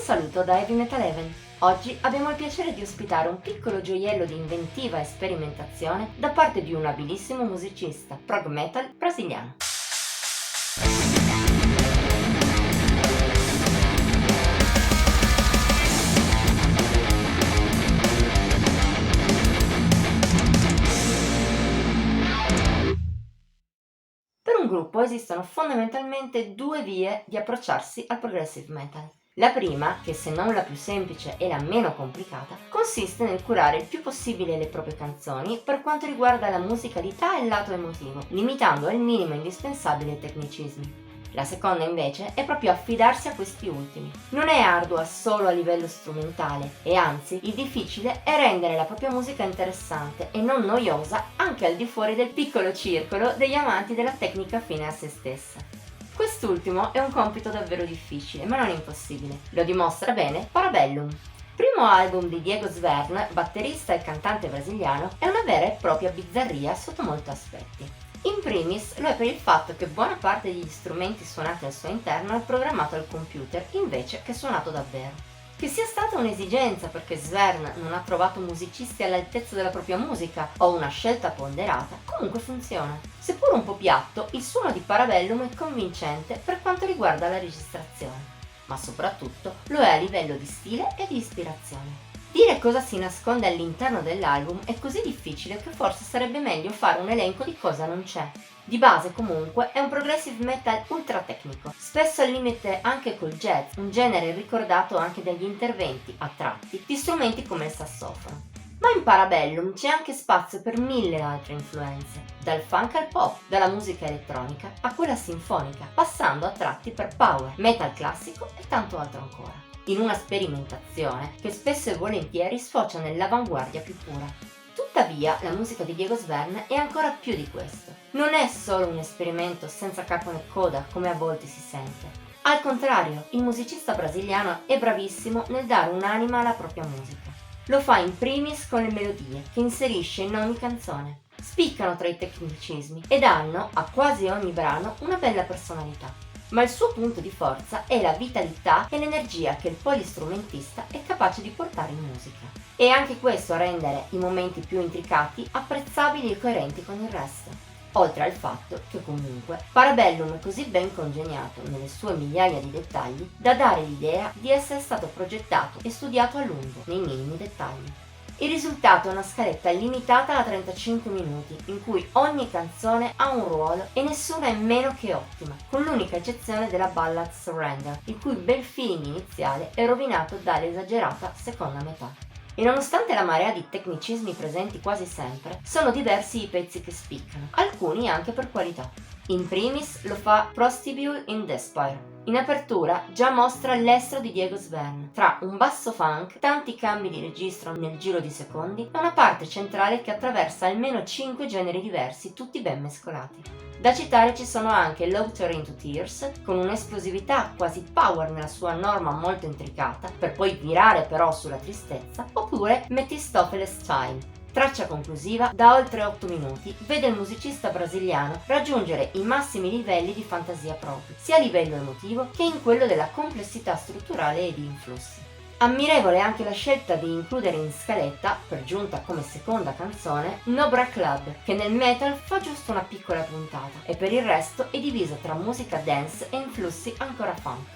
saluto da Heavy Metal Heaven. Oggi abbiamo il piacere di ospitare un piccolo gioiello di inventiva e sperimentazione da parte di un abilissimo musicista prog metal brasiliano. Per un gruppo esistono fondamentalmente due vie di approcciarsi al progressive metal. La prima, che se non la più semplice è la meno complicata, consiste nel curare il più possibile le proprie canzoni per quanto riguarda la musicalità e il lato emotivo, limitando al minimo indispensabile i tecnicismi. La seconda invece è proprio affidarsi a questi ultimi. Non è ardua solo a livello strumentale e anzi il difficile è rendere la propria musica interessante e non noiosa anche al di fuori del piccolo circolo degli amanti della tecnica fine a se stessa. Quest'ultimo è un compito davvero difficile, ma non impossibile. Lo dimostra bene Parabellum. Primo album di Diego Svern, batterista e cantante brasiliano, è una vera e propria bizzarria sotto molti aspetti. In primis lo è per il fatto che buona parte degli strumenti suonati al suo interno è programmato al computer invece che suonato davvero. Che sia stata un'esigenza perché Svern non ha trovato musicisti all'altezza della propria musica o una scelta ponderata, comunque funziona. Seppur un po' piatto, il suono di Parabellum è convincente per quanto riguarda la registrazione, ma soprattutto lo è a livello di stile e di ispirazione. Dire cosa si nasconde all'interno dell'album è così difficile che forse sarebbe meglio fare un elenco di cosa non c'è. Di base comunque è un progressive metal ultra tecnico, spesso al limite anche col jazz, un genere ricordato anche dagli interventi, a tratti, di strumenti come il sassofono. Ma in Parabellum c'è anche spazio per mille altre influenze, dal funk al pop, dalla musica elettronica a quella sinfonica, passando a tratti per power, metal classico e tanto altro ancora. In una sperimentazione che spesso e volentieri sfocia nell'avanguardia più pura. Tuttavia, la musica di Diego Svern è ancora più di questo. Non è solo un esperimento senza capo né coda, come a volte si sente. Al contrario, il musicista brasiliano è bravissimo nel dare un'anima alla propria musica. Lo fa in primis con le melodie, che inserisce in ogni canzone. Spiccano tra i tecnicismi ed hanno, a quasi ogni brano, una bella personalità. Ma il suo punto di forza è la vitalità e l'energia che il polistrumentista è capace di portare in musica. E anche questo a rendere i momenti più intricati apprezzabili e coerenti con il resto. Oltre al fatto che comunque Parabellum è così ben congegnato nelle sue migliaia di dettagli da dare l'idea di essere stato progettato e studiato a lungo nei minimi dettagli. Il risultato è una scaletta limitata a 35 minuti, in cui ogni canzone ha un ruolo e nessuna è meno che ottima, con l'unica eccezione della ballad Surrender, il cui bel feeling iniziale è rovinato dall'esagerata seconda metà. E nonostante la marea di tecnicismi presenti quasi sempre, sono diversi i pezzi che spiccano, alcuni anche per qualità. In primis lo fa Prostibule in Despair. In apertura già mostra l'estro di Diego Svern, tra un basso funk, tanti cambi di registro nel giro di secondi e una parte centrale che attraversa almeno 5 generi diversi, tutti ben mescolati. Da citare ci sono anche Laughter into Tears, con un'esplosività quasi power nella sua norma molto intricata, per poi virare però sulla tristezza, oppure Mephistopheles Style. Traccia conclusiva, da oltre 8 minuti, vede il musicista brasiliano raggiungere i massimi livelli di fantasia propri, sia a livello emotivo che in quello della complessità strutturale e di influssi. Ammirevole anche la scelta di includere in scaletta, per giunta come seconda canzone, No Bra Club, che nel metal fa giusto una piccola puntata e per il resto è diviso tra musica dance e influssi ancora funk.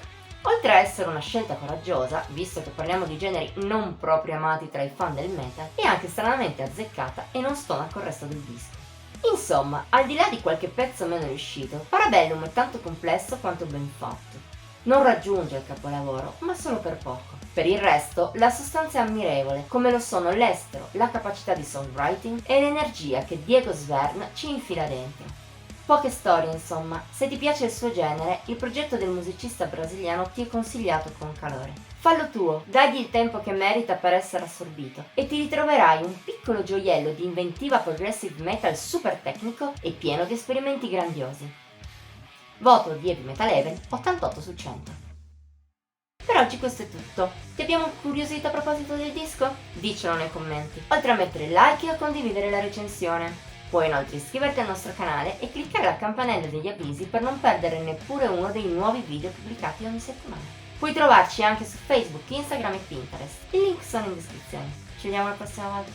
Oltre a essere una scelta coraggiosa, visto che parliamo di generi non proprio amati tra i fan del metal, è anche stranamente azzeccata e non stona col resto del disco. Insomma, al di là di qualche pezzo meno riuscito, Parabellum è tanto complesso quanto ben fatto. Non raggiunge il capolavoro, ma solo per poco. Per il resto, la sostanza è ammirevole, come lo sono l'estero, la capacità di songwriting e l'energia che Diego Svern ci infila dentro. Poche storie, insomma. Se ti piace il suo genere, il progetto del musicista brasiliano ti è consigliato con calore. Fallo tuo, dagli il tempo che merita per essere assorbito e ti ritroverai un piccolo gioiello di inventiva progressive metal super tecnico e pieno di esperimenti grandiosi. Voto di Heavy Metal Heaven 88 su 100. Per oggi questo è tutto. Ti abbiamo incuriosito a proposito del disco? Diccelo nei commenti, oltre a mettere like e a condividere la recensione. Puoi inoltre iscriverti al nostro canale e cliccare la campanella degli avvisi per non perdere neppure uno dei nuovi video pubblicati ogni settimana. Puoi trovarci anche su Facebook, Instagram e Pinterest. I link sono in descrizione. Ci vediamo la prossima volta.